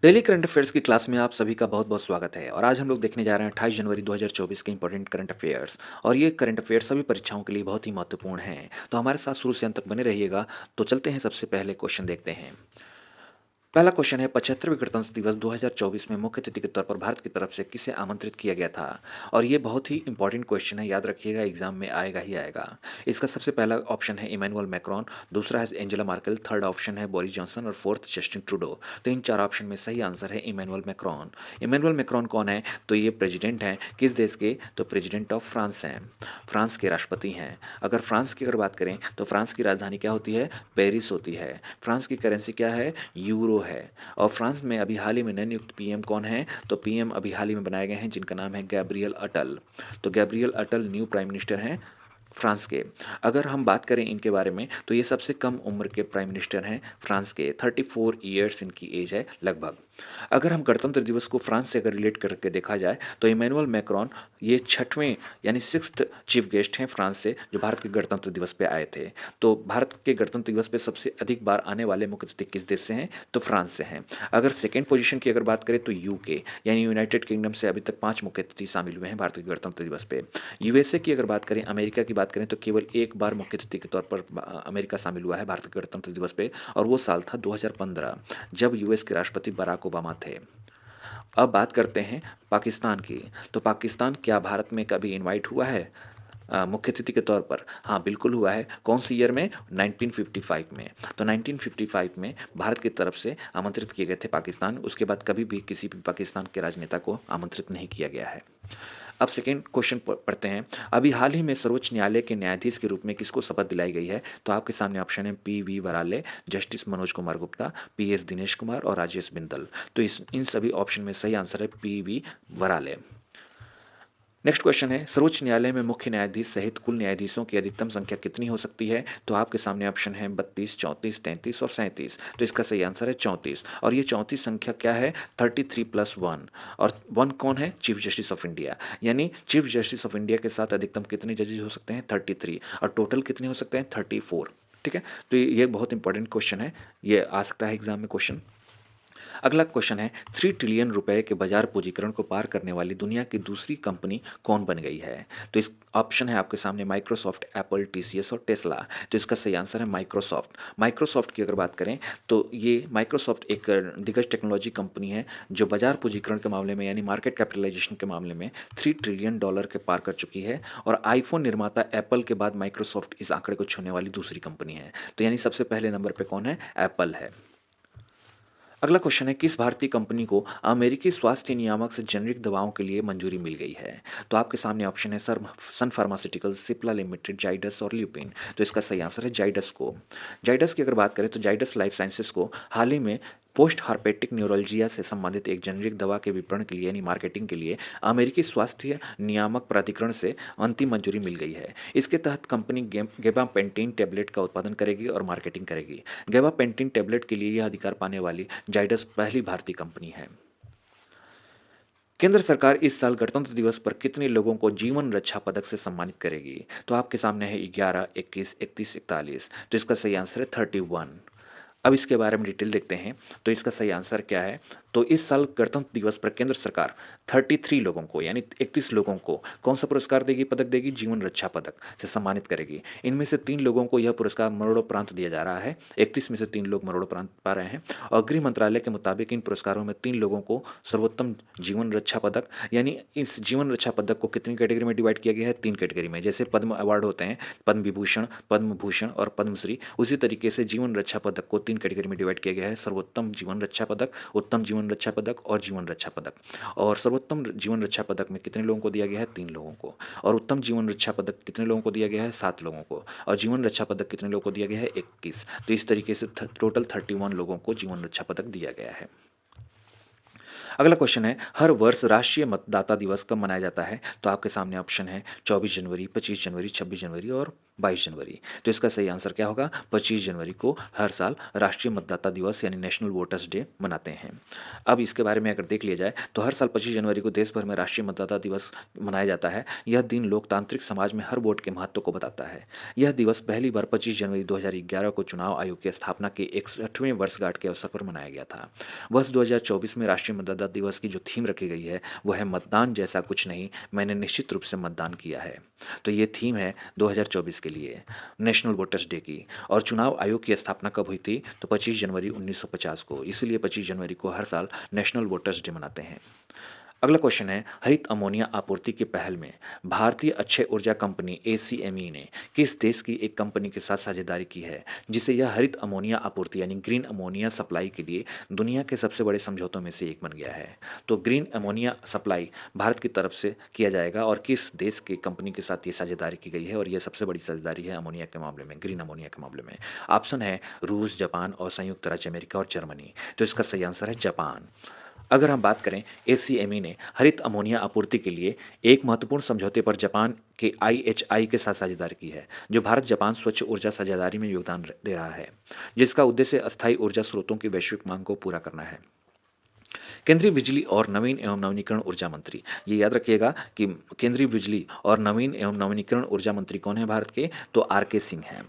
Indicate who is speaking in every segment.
Speaker 1: Daily current affairs की class में आप सभी का बहुत बहुत स्वागत है। और आज हम लोग देखने जा रहे हैं 28 जनवरी 2024 के इंपॉर्टेंट करंट अफेयर्स। और ये करंट अफेयर्स सभी परीक्षाओं के लिए बहुत ही महत्वपूर्ण हैं, तो हमारे साथ शुरू से अंत तक बने रहिएगा। तो चलते हैं, सबसे पहले क्वेश्चन देखते हैं। पहला क्वेश्चन है, 75वें गणतंत्र दिवस 2024 में मुख्य अतिथि के तौर पर भारत की तरफ से किसे आमंत्रित किया गया था। और ये बहुत ही इंपॉर्टेंट क्वेश्चन है, याद रखिएगा, एग्जाम में आएगा ही आएगा। इसका सबसे पहला ऑप्शन है इमैनुअल मैक्रोन, दूसरा है एंजेला मार्केल, थर्ड ऑप्शन है बोरिस जॉनसन और फोर्थ जस्टिन ट्रूडो। तो इन चार ऑप्शन में सही आंसर है इमैनुअल मैक्रोन। इमैनुअल मैक्रोन कौन है? तो ये प्रेसिडेंट हैं किस देश के? तो प्रेसिडेंट ऑफ फ्रांस हैं, फ्रांस के राष्ट्रपति हैं। अगर फ्रांस की अगर बात करें तो फ्रांस की राजधानी क्या होती है? पेरिस होती है। फ्रांस की करेंसी क्या है? यूरो है। और फ्रांस में अभी हाल ही में नए नियुक्त पीएम कौन है? तो पीएम अभी हाल ही में बनाए गए हैं, जिनका नाम है गैब्रियल अटल। तो गैब्रियल अटल न्यू प्राइम मिनिस्टर हैं फ्रांस के। अगर हम बात करें इनके बारे में तो ये सबसे कम उम्र के प्राइम मिनिस्टर हैं फ्रांस के, 34 ईयर्स इनकी एज है लगभग। अगर हम गणतंत्र दिवस को फ्रांस से अगर रिलेट करके देखा जाए तो इमैनुअल मैक्रोन ये छठवें यानी सिक्स्थ चीफ गेस्ट हैं फ्रांस से, जो भारत के गणतंत्र दिवस पे आए थे। तो भारत के गणतंत्र दिवस पे सबसे अधिक बार आने वाले मुख्य अतिथि किस देश से हैं? तो फ्रांस से हैं। अगर सेकेंड पोजीशन की अगर बात करें तो यूके यानी यूनाइटेड किंगडम से अभी तक 5 मुख्य अतिथि शामिल हुए हैं भारत के गणतंत्र दिवस पे। यूएसए की अगर बात करें, अमेरिका की बात करें, तो केवल एक बार मुख्य अतिथि के तौर पर अमेरिका शामिल हुआ है भारत के गणतंत्र दिवस पे, और वो साल था 2015, जब यूएस के राष्ट्रपति बराक ओबामा थे। अब बात करते हैं पाकिस्तान की। तो पाकिस्तान क्या भारत में कभी इनवाइट हुआ है मुख्य अतिथि के तौर पर? हाँ, बिल्कुल हुआ है। कौन सी ईयर में? 1955 में। तो 1955 में भारत की तरफ से आमंत्रित किए गए थे पाकिस्तान। उसके बाद कभी भी किसी भी पाकिस्तान के राजनेता को आमंत्रित नहीं किया गया है। अब सेकेंड क्वेश्चन पढ़ते हैं। अभी हाल ही में सर्वोच्च न्यायालय के न्यायाधीश के रूप में किसको शपथ दिलाई गई है? तो आपके सामने ऑप्शन है PV. वराले, justice Manoj Kumar Gupta, PS. Dinesh Kumar और राजेश बिंदल। तो इन सभी ऑप्शन में सही आंसर है पी.वी. वराले। नेक्स्ट क्वेश्चन है, सर्वोच्च न्यायालय में मुख्य न्यायाधीश सहित कुल न्यायाधीशों की अधिकतम संख्या कितनी हो सकती है? तो आपके सामने ऑप्शन है 32, 34, 33 और 37। तो इसका सही आंसर है 34। और ये 34 संख्या क्या है? 33+1। और 1 कौन है? Chief justice of India. यानी चीफ जस्टिस ऑफ इंडिया के साथ अधिकतम कितने जजेस हो सकते हैं? 33। और टोटल कितने हो सकते हैं? 34। ठीक है, तो ये बहुत इंपॉर्टेंट क्वेश्चन है, ये आ सकता है एग्जाम में क्वेश्चन। अगला क्वेश्चन है, 3 ट्रिलियन रुपए के बाजार पूंजीकरण को पार करने वाली दुनिया की दूसरी कंपनी कौन बन गई है? तो इस ऑप्शन है आपके सामने माइक्रोसॉफ्ट, एप्पल, टीसीएस और टेस्ला। तो इसका सही आंसर है माइक्रोसॉफ्ट। माइक्रोसॉफ्ट की अगर बात करें तो ये माइक्रोसॉफ्ट एक दिग्गज टेक्नोलॉजी कंपनी है, जो बाजार पूंजीकरण के मामले में यानी मार्केट कैपिटलाइजेशन के मामले में $3 ट्रिलियन के पार कर चुकी है। और आईफोन निर्माता एप्पल के बाद माइक्रोसॉफ्ट इस आंकड़े को छूने वाली दूसरी कंपनी है। तो यानी सबसे पहले नंबर पर कौन है? एप्पल है। अगला क्वेश्चन है, किस भारतीय कंपनी को अमेरिकी स्वास्थ्य नियामक से जेनरिक दवाओं के लिए मंजूरी मिल गई है? तो आपके सामने ऑप्शन है सन फार्मास्यूटिकल्स, सिप्ला लिमिटेड, जाइडस और ल्यूपिन। तो इसका सही आंसर है जाइडस को। जाइडस की अगर बात करें तो जाइडस लाइफ साइंसेस को हाल ही में पोस्ट हार्पेटिक न्यूरोलजिया से संबंधित एक जेनरिक दवा के विपणन के लिए यानी मार्केटिंग के लिए अमेरिकी स्वास्थ्य नियामक प्राधिकरण से अंतिम मंजूरी मिल गई है। इसके तहत कंपनी गेबापेंटिन टैबलेट का उत्पादन करेगी और मार्केटिंग करेगी। गेबापेंटिन टैबलेट के लिए यह अधिकार पाने वाली जाइडस पहली भारतीय कंपनी है। केंद्र सरकार इस साल गणतंत्र दिवस पर कितने लोगों को जीवन रक्षा पदक से सम्मानित करेगी? तो आपके सामने है 11, 21, 31, 41। तो इसका सही आंसर है 31। अब इसके बारे में डिटेल देखते हैं। तो इसका सही आंसर क्या है? तो इस साल गणतंत्र दिवस पर केंद्र सरकार 33 लोगों को यानी 31 लोगों को कौन सा पुरस्कार देगी? पदक देगी, जीवन रक्षा पदक से सम्मानित करेगी। इनमें से 3 लोगों को यह पुरस्कार मरणोपरांत दिया जा रहा है। 31 में से 3 लोग मरणोपरांत पा रहे हैं। और गृह मंत्रालय के मुताबिक इन पुरस्कारों में 3 लोगों को सर्वोत्तम जीवन रक्षा पदक, यानी इस जीवन रक्षा पदक को कितनी कैटेगरी में डिवाइड किया गया है? 3 कैटेगरी में। जैसे पद्म अवार्ड होते हैं, पद्म विभूषण, पद्म भूषण और पद्मश्री, उसी तरीके से जीवन रक्षा पदक को 3 कैटेगरी में डिवाइड किया गया है: सर्वोत्तम जीवन रक्षा पदक, उत्तम जीवन रक्षा पदक और जीवन रक्षा पदक। और सर्वोत्तम जीवन रक्षा पदक में कितने लोगों को दिया गया है? 3 लोगों को। और उत्तम जीवन रक्षा पदक कितने लोगों को दिया गया है? 7 लोगों को। और जीवन रक्षा पदक कितने लोगों को दिया गया है? 21। तो इस तरीके से टोटल 31 लोगों को जीवन रक्षा पदक दिया गया है। अगला क्वेश्चन है, हर वर्ष राष्ट्रीय मतदाता दिवस कब मनाया जाता है? तो आपके सामने ऑप्शन है 24 जनवरी, 25 जनवरी, 26 जनवरी और 22 जनवरी। तो इसका सही आंसर क्या होगा? 25 जनवरी को हर साल राष्ट्रीय मतदाता दिवस यानी नेशनल वोटर्स डे मनाते हैं। अब इसके बारे में अगर देख लिया जाए तो हर साल 25 जनवरी को देश भर में राष्ट्रीय मतदाता दिवस मनाया जाता है। यह दिन लोकतांत्रिक समाज में हर वोट के महत्व को बताता है। यह दिवस पहली बार 25 जनवरी 2011 को चुनाव आयोग की स्थापना के 61वें वर्षगांठ के अवसर पर मनाया गया था। वर्ष 2024 में राष्ट्रीय मतदाता दिवस की जो थीम रखी गई है वह है मतदान जैसा कुछ नहीं, मैंने निश्चित रूप से मतदान किया है। तो ये थीम है 2024 के लिए नेशनल वोटर्स डे की। और चुनाव आयोग की स्थापना कब हुई थी? तो 25 जनवरी 1950 को। इसलिए 25 जनवरी को हर साल नेशनल वोटर्स डे मनाते हैं। अगला क्वेश्चन है, हरित अमोनिया आपूर्ति की पहल में भारतीय अक्षय ऊर्जा कंपनी ACME ने किस देश की एक कंपनी के साथ साझेदारी की है जिससे यह हरित अमोनिया आपूर्ति यानी ग्रीन अमोनिया सप्लाई के लिए दुनिया के सबसे बड़े समझौतों में से एक बन गया है? तो ग्रीन अमोनिया सप्लाई भारत की तरफ से किया जाएगा और किस देश की कंपनी के साथ ये साझेदारी की गई है और ये सबसे बड़ी साझेदारी है अमोनिया के मामले में, ग्रीन अमोनिया के मामले में? ऑप्शन है रूस, जापान और संयुक्त राज्य अमेरिका और जर्मनी। तो इसका सही आंसर है जापान। अगर हम बात करें, ACME ने हरित अमोनिया आपूर्ति के लिए एक महत्वपूर्ण समझौते पर जापान के IHI के साथ साझेदारी की है, जो भारत जापान स्वच्छ ऊर्जा साझेदारी में योगदान दे रहा है, जिसका उद्देश्य अस्थायी ऊर्जा स्रोतों की वैश्विक मांग को पूरा करना है। केंद्रीय बिजली और नवीन एवं नवीनीकरण ऊर्जा मंत्री, ये याद रखिएगा कि केंद्रीय बिजली और नवीन एवं नवीनीकरण ऊर्जा मंत्री कौन है भारत के? तो RK सिंह हैं।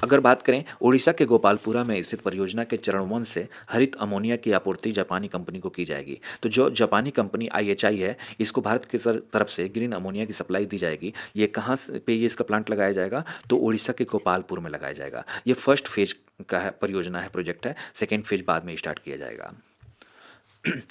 Speaker 1: अगर बात करें, उड़ीसा के गोपालपुरा में स्थित परियोजना के चरण 1 से हरित अमोनिया की आपूर्ति जापानी कंपनी को की जाएगी। तो जो जापानी कंपनी IHI है, इसको भारत की तरफ से ग्रीन अमोनिया की सप्लाई दी जाएगी। ये कहाँ पे ये इसका प्लांट लगाया जाएगा? तो उड़ीसा के गोपालपुर में लगाया जाएगा। ये फर्स्ट फेज का है, परियोजना है, प्रोजेक्ट है। सेकेंड फेज बाद में स्टार्ट किया जाएगा।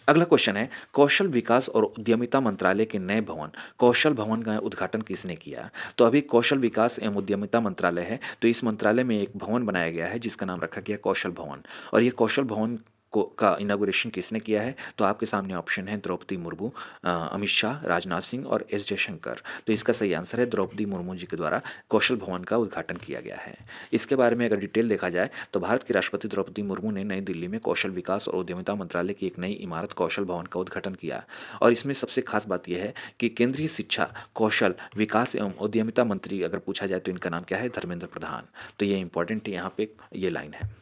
Speaker 1: अगला क्वेश्चन है, कौशल विकास और उद्यमिता मंत्रालय के नए भवन कौशल भवन का उद्घाटन किसने किया? तो अभी कौशल विकास एवं उद्यमिता मंत्रालय है, तो इस मंत्रालय में एक भवन बनाया गया है जिसका नाम रखा गया कौशल भवन। और ये कौशल भवन को का इनागुरेशन किसने किया है? तो आपके सामने ऑप्शन है द्रौपदी मुर्मू, अमित शाह, राजनाथ सिंह और S जयशंकर। तो इसका सही आंसर है द्रौपदी मुर्मू जी के द्वारा कौशल भवन का उद्घाटन किया गया है। इसके बारे में अगर डिटेल देखा जाए तो भारत की राष्ट्रपति द्रौपदी मुर्मू ने नई दिल्ली में कौशल विकास और उद्यमिता मंत्रालय की एक नई इमारत कौशल भवन का उद्घाटन किया। और इसमें सबसे खास बात यह है कि केंद्रीय शिक्षा, कौशल विकास एवं उद्यमिता मंत्री अगर पूछा जाए तो इनका नाम क्या है? धर्मेंद्र प्रधान। तो ये इंपॉर्टेंट यहाँ पे ये लाइन है।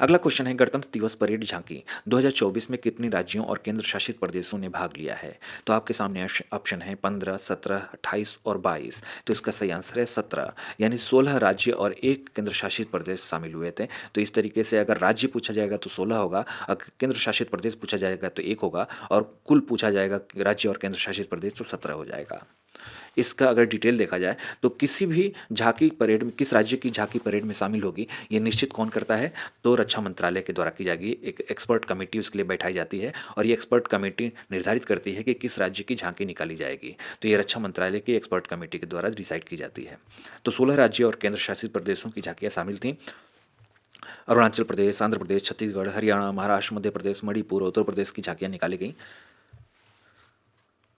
Speaker 1: अगला क्वेश्चन है, गणतंत्र दिवस परेड झांकी 2024 में कितने राज्यों और केंद्र शासित प्रदेशों ने भाग लिया है? तो आपके सामने ऑप्शन है 15, 17, 28 और 22। तो इसका सही आंसर है 17, यानी 16 राज्य और एक केंद्र शासित प्रदेश शामिल हुए थे। तो इस तरीके से अगर राज्य पूछा जाएगा तो 16 होगा, अगर केंद्र शासित प्रदेश पूछा जाएगा तो 1 होगा, और कुल पूछा जाएगा राज्य और केंद्र शासित प्रदेश तो 17 हो जाएगा। इसका अगर डिटेल देखा जाए तो किसी भी झांकी परेड में किस राज्य की झांकी परेड में शामिल होगी ये निश्चित कौन करता है? तो रक्षा मंत्रालय के द्वारा की जाएगी। एक एक्सपर्ट कमेटी उसके लिए बैठाई जाती है और ये एक्सपर्ट कमेटी निर्धारित करती है कि किस राज्य की झांकी निकाली जाएगी। तो ये रक्षा मंत्रालय की एक्सपर्ट कमेटी के द्वारा डिसाइड की जाती है। तो 16 राज्य और केंद्र शासित प्रदेशों की झांकियाँ शामिल थीं। अरुणाचल प्रदेश, आंध्र प्रदेश, छत्तीसगढ़, हरियाणा, महाराष्ट्र, मध्य प्रदेश, मणिपुर, उत्तर प्रदेश की झांकियाँ निकाली गई।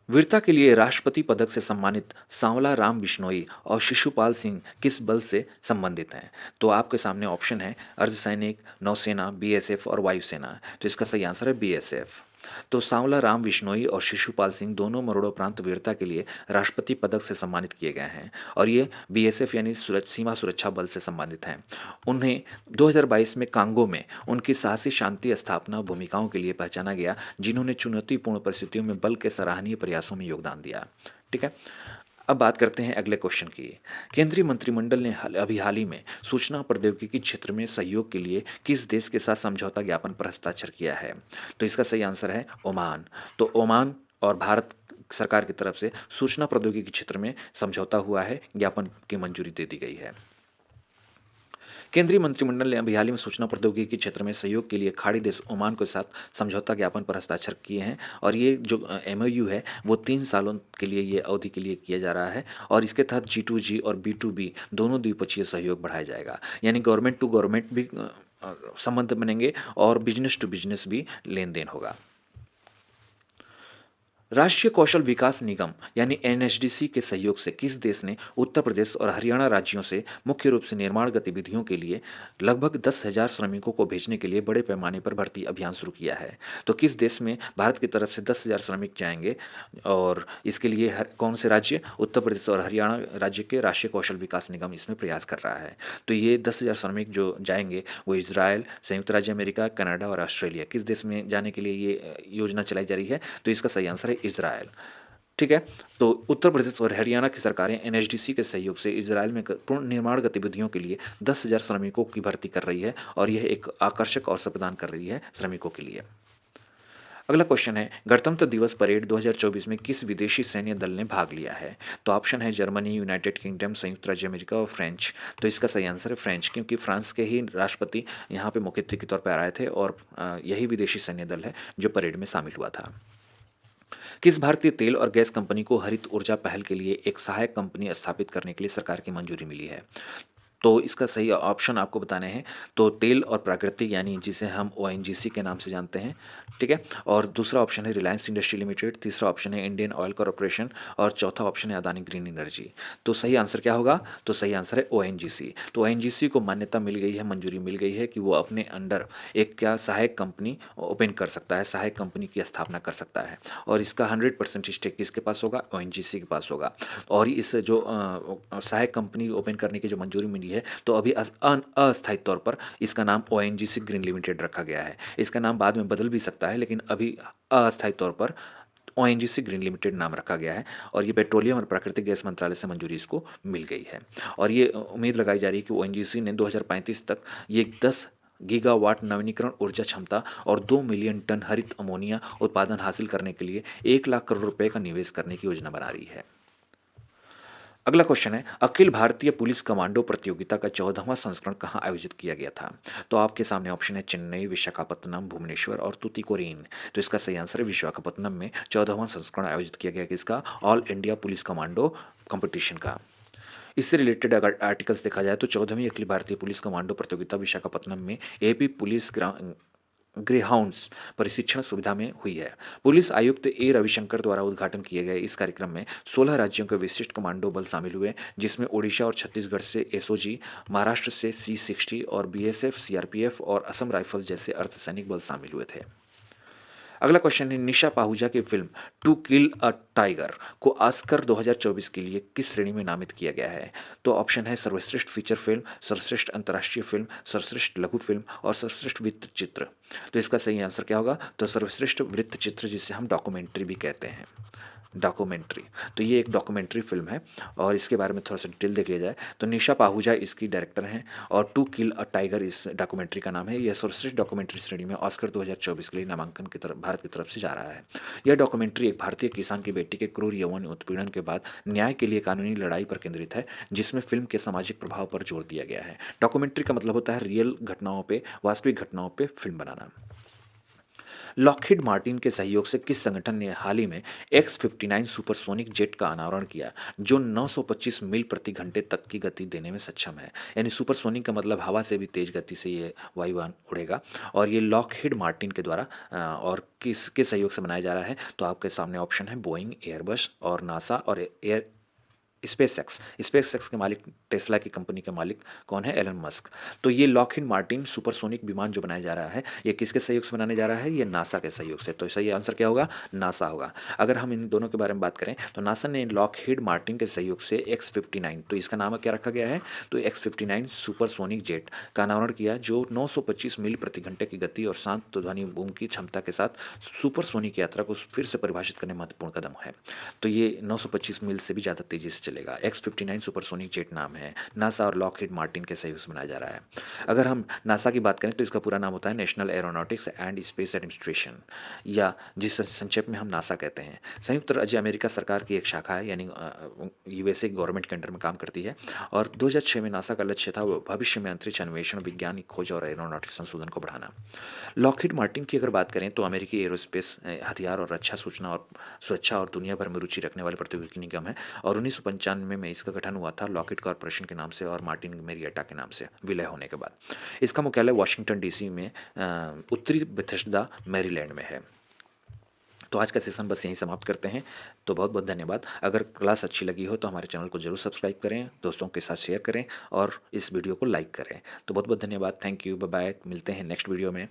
Speaker 1: वीरता के लिए राष्ट्रपति पदक से सम्मानित सांवला राम बिश्नोई और शिशुपाल सिंह किस बल से संबंधित हैं? तो आपके सामने ऑप्शन है अर्धसैनिक, नौसेना, BSF और वायुसेना। तो इसका सही आंसर है BSF। तो सांवला राम बिश्नोई और शिशुपाल सिंह दोनों मरणोपरांत वीरता के लिए राष्ट्रपति पदक से सम्मानित किए गए हैं और ये BSF यानी सीमा सुरक्षा बल से संबंधित हैं। उन्हें 2022 में कांगो में उनकी साहसी शांति स्थापना भूमिकाओं के लिए पहचाना गया, जिन्होंने चुनौतीपूर्ण परिस्थितियों में बल के सराहनीय प्रयासों में योगदान दिया। ठीक है, अब बात करते हैं अगले क्वेश्चन की। केंद्रीय मंत्रिमंडल ने हाल ही में सूचना प्रौद्योगिकी क्षेत्र में सहयोग के लिए किस देश के साथ समझौता ज्ञापन पर हस्ताक्षर किया है? तो इसका सही आंसर है ओमान। तो ओमान और भारत सरकार की तरफ से सूचना प्रौद्योगिकी क्षेत्र में समझौता हुआ है, ज्ञापन की मंजूरी दे दी गई है। केंद्रीय मंत्रिमंडल ने अभी हाल ही में सूचना प्रौद्योगिकी क्षेत्र में सहयोग के लिए खाड़ी देश ओमान के साथ समझौता ज्ञापन पर हस्ताक्षर किए हैं और ये जो MOU है वो 3 सालों के लिए ये अवधि के लिए किया जा रहा है और इसके तहत G2G और B2B दोनों द्विपक्षीय सहयोग बढ़ाया जाएगा, यानी गवर्नमेंट टू गवर्नमेंट भी संबंध बनेंगे और बिजनेस टू बिजनेस भी लेन देन होगा। राष्ट्रीय कौशल विकास निगम यानी एनएचडीसी के सहयोग से किस देश ने उत्तर प्रदेश और हरियाणा राज्यों से मुख्य रूप से निर्माण गतिविधियों के लिए लगभग 10,000 श्रमिकों को भेजने के लिए बड़े पैमाने पर भर्ती अभियान शुरू किया है? तो किस देश में भारत की तरफ से 10,000 श्रमिक जाएंगे और इसके लिए कौन से राज्य? उत्तर प्रदेश और हरियाणा राज्य के राष्ट्रीय कौशल विकास निगम इसमें प्रयास कर रहा है। तो ये 10,000 श्रमिक जो जाएंगे वो इसराइल, संयुक्त राज्य अमेरिका, कनाडा और ऑस्ट्रेलिया, किस देश में जाने के लिए ये योजना चलाई जा रही है? तो इसका सही आंसर है इज़राइल। ठीक है? तो उत्तर प्रदेश और हरियाणा की सरकारें एनएचडीसी के सहयोग से इज़राइल में पूर्ण निर्माण गतिविधियों के लिए 10,000 श्रमिकों की भर्ती कर रही है और यह एक आकर्षक अवसर प्रदान कर रही है श्रमिकों के लिए। अगला क्वेश्चन है, गणतंत्र दिवस परेड 2024 में किस विदेशी सैन्य दल ने भाग लिया है? तो ऑप्शन है जर्मनी, यूनाइटेड किंगडम, संयुक्त राज्य अमेरिका और फ्रेंच। तो इसका सही आंसर है फ्रेंच, क्योंकि फ्रांस के ही राष्ट्रपति यहाँ पे मुख्य अतिथि के तौर पर आए थे और यही विदेशी सैन्य दल है जो परेड में शामिल हुआ था। किस भारतीय तेल और गैस कंपनी को हरित ऊर्जा पहल के लिए एक सहायक कंपनी स्थापित करने के लिए सरकार की मंजूरी मिली है? तो इसका सही ऑप्शन आपको बताने हैं। तो तेल और प्राकृतिक यानी जिसे हम ओएनजीसी के नाम से जानते हैं, ठीक है? और दूसरा ऑप्शन है रिलायंस इंडस्ट्री लिमिटेड, तीसरा ऑप्शन है इंडियन ऑयल कॉर्पोरेशन और चौथा ऑप्शन है अदानी ग्रीन एनर्जी। तो सही आंसर क्या होगा? तो सही आंसर है ओएनजीसी। तो ओएनजीसी को मान्यता मिल गई है, मंजूरी मिल गई है कि वो अपने अंडर एक क्या सहायक कंपनी ओपन कर सकता है, सहायक कंपनी की स्थापना कर सकता है और इसका 100% स्टेक किसके पास होगा? ओएनजीसी के पास होगा। और इस जो सहायक कंपनी ओपन करने की जो मंजूरी मिली है, तो अभी अस्थायी तौर पर इसका नाम ओएनजीसी ग्रीन लिमिटेड रखा गया है। इसका नाम बाद में बदल भी सकता है, लेकिन अभी अस्थायी तौर पर ओएनजीसी ग्रीन लिमिटेड नाम रखा गया है और ये पेट्रोलियम और प्राकृतिक गैस मंत्रालय से मंजूरी इसको मिल गई है। और ये उम्मीद लगाई जा रही है कि ओएनजीसी ने 2035 तक ये 10 गीगावाट नवीनीकरण ऊर्जा क्षमता और 2 मिलियन टन हरित अमोनिया उत्पादन हासिल करने के लिए 1 लाख करोड़ रुपए का निवेश करने की योजना बना रही है। अगला क्वेश्चन है, अखिल भारतीय पुलिस कमांडो प्रतियोगिता का 14वां संस्करण कहाँ आयोजित किया गया था? तो आपके सामने ऑप्शन है चेन्नई, विशाखापत्तनम, भुवनेश्वर और तूतीकोरिन। तो इसका सही आंसर है विशाखापत्तनम में 14वां संस्करण आयोजित किया गया, किसका? All India police commando competition का। इससे रिलेटेड अगर आर्टिकल्स देखा जाए तो 14वीं अखिल भारतीय पुलिस कमांडो प्रतियोगिता विशाखापत्तनम में एपी पुलिस ग्रेहाउंड्स प्रशिक्षण सुविधा में हुई है। पुलिस आयुक्त ए रविशंकर द्वारा उद्घाटन किए गए इस कार्यक्रम में 16 राज्यों के विशिष्ट कमांडो बल शामिल हुए, जिसमें ओडिशा और छत्तीसगढ़ से एसओजी, महाराष्ट्र से C60 और बीएसएफ, सीआरपीएफ और असम राइफल्स जैसे अर्धसैनिक बल शामिल हुए थे। अगला क्वेश्चन है, निशा पाहुजा की film to kill a tiger को ऑस्कर 2024 के लिए किस श्रेणी में नामित किया गया है? तो ऑप्शन है सर्वश्रेष्ठ फीचर फिल्म, सर्वश्रेष्ठ अंतर्राष्ट्रीय फिल्म, सर्वश्रेष्ठ लघु फिल्म और सर्वश्रेष्ठ वृत्त चित्र। तो इसका सही आंसर क्या होगा? तो सर्वश्रेष्ठ वृत्त चित्र, जिसे हम डॉक्यूमेंट्री भी कहते हैं, डॉक्यूमेंट्री। तो ये एक डॉक्यूमेंट्री फिल्म है और इसके बारे में थोड़ा सा डिटेल देख लिया जाए तो निशा पाहुजा इसकी डायरेक्टर हैं और टू किल अ टाइगर इस डॉक्यूमेंट्री का नाम है। यह सर्वश्रेष्ठ डॉक्यूमेंट्री श्रेणी में ऑस्कर 2024 के लिए नामांकन की तरफ भारत की तरफ से जा रहा है। यह डॉक्यूमेंट्री एक भारतीय किसान की बेटी के क्रूर यौन उत्पीड़न के बाद न्याय के लिए कानूनी लड़ाई पर केंद्रित है, जिसमें फिल्म के सामाजिक प्रभाव पर जोर दिया गया है। डॉक्यूमेंट्री का मतलब होता है रियल घटनाओं पर, वास्तविक घटनाओं पर फिल्म बनाना। लॉकहीड मार्टिन के सहयोग से किस संगठन ने हाल ही में X-59 सुपरसोनिक जेट का अनावरण किया, जो 925 मील प्रति घंटे तक की गति देने में सक्षम है? यानी सुपरसोनिक का मतलब हवा से भी तेज गति से ये वायुयान उड़ेगा और ये लॉकहीड मार्टिन के द्वारा और किसके सहयोग से बनाया जा रहा है? तो आपके सामने ऑप्शन है बोइंग, एयरबस और नासा और एयर स्पेसएक्स के मालिक, टेस्ला की कंपनी के मालिक कौन है? Elon Musk. तो ये लॉकहीड मार्टिन सुपरसोनिक विमान जो बनाया जा रहा है, ये किसके सहयोग से बनाने जा रहा है? ये नासा के सहयोग से। तो सही आंसर क्या होगा? नासा होगा। अगर हम इन दोनों के बारे में बात करें तो नासा ने लॉकहीड मार्टिन के सहयोग से X-59, तो इसका नाम क्या रखा गया है? तो X-59 सुपरसोनिक जेट का अनावरण किया, जो 925 मील प्रति घंटे की गति और शांत ध्वनि बूम की क्षमता के साथ सुपरसोनिक यात्रा को फिर से परिभाषित करने में महत्वपूर्ण कदम है। तो ये 925 मील से भी ज़्यादा तेजी से चलेगा। X-59 सुपरसोनिक जेट नाम है। नासा और लॉकहीड मार्टिन के सहयोग से बनाया जा रहा है। अगर हम नासा की बात करें तो इसका पूरा नाम होता है national aeronautics and space administration, या जिस संक्षेप में हम नासा कहते हैं। संयुक्त राज्य अमेरिका सरकार की एक शाखा है, यानी यूएसए गवर्नमेंट के अंडर में काम करती है और 2006 में नासा का लक्ष्य था भविष्य में अंतरिक्ष अन्वेषण, वैज्ञानिक खोज और एरोनॉटिक्स संशोधन को बढ़ाना। लॉकहीड मार्टिन की अगर बात करें तो अमेरिकी एरोस्पेस, हथियार और रक्षा, सूचना और सुरक्षा और दुनिया भर में रुचि रखने वाले प्रतियोगी निगम है और 1995 में इसका गठन हुआ था लॉकहीड कॉर्पोरेशन के नाम से और मार्टिन मेरियटा के नाम से विलय होने के बाद। इसका मुख्यालय वाशिंगटन डीसी में उत्तरी बेथेस्डा मैरीलैंड में है। तो आज का सेशन बस यहीं समाप्त करते हैं। तो बहुत बहुत धन्यवाद। अगर क्लास अच्छी लगी हो तो हमारे चैनल को जरूर सब्सक्राइब करें, दोस्तों के साथ शेयर करें और इस वीडियो को लाइक करें। तो बहुत बहुत धन्यवाद। Thank you. Bye bye. मिलते हैं नेक्स्ट वीडियो में।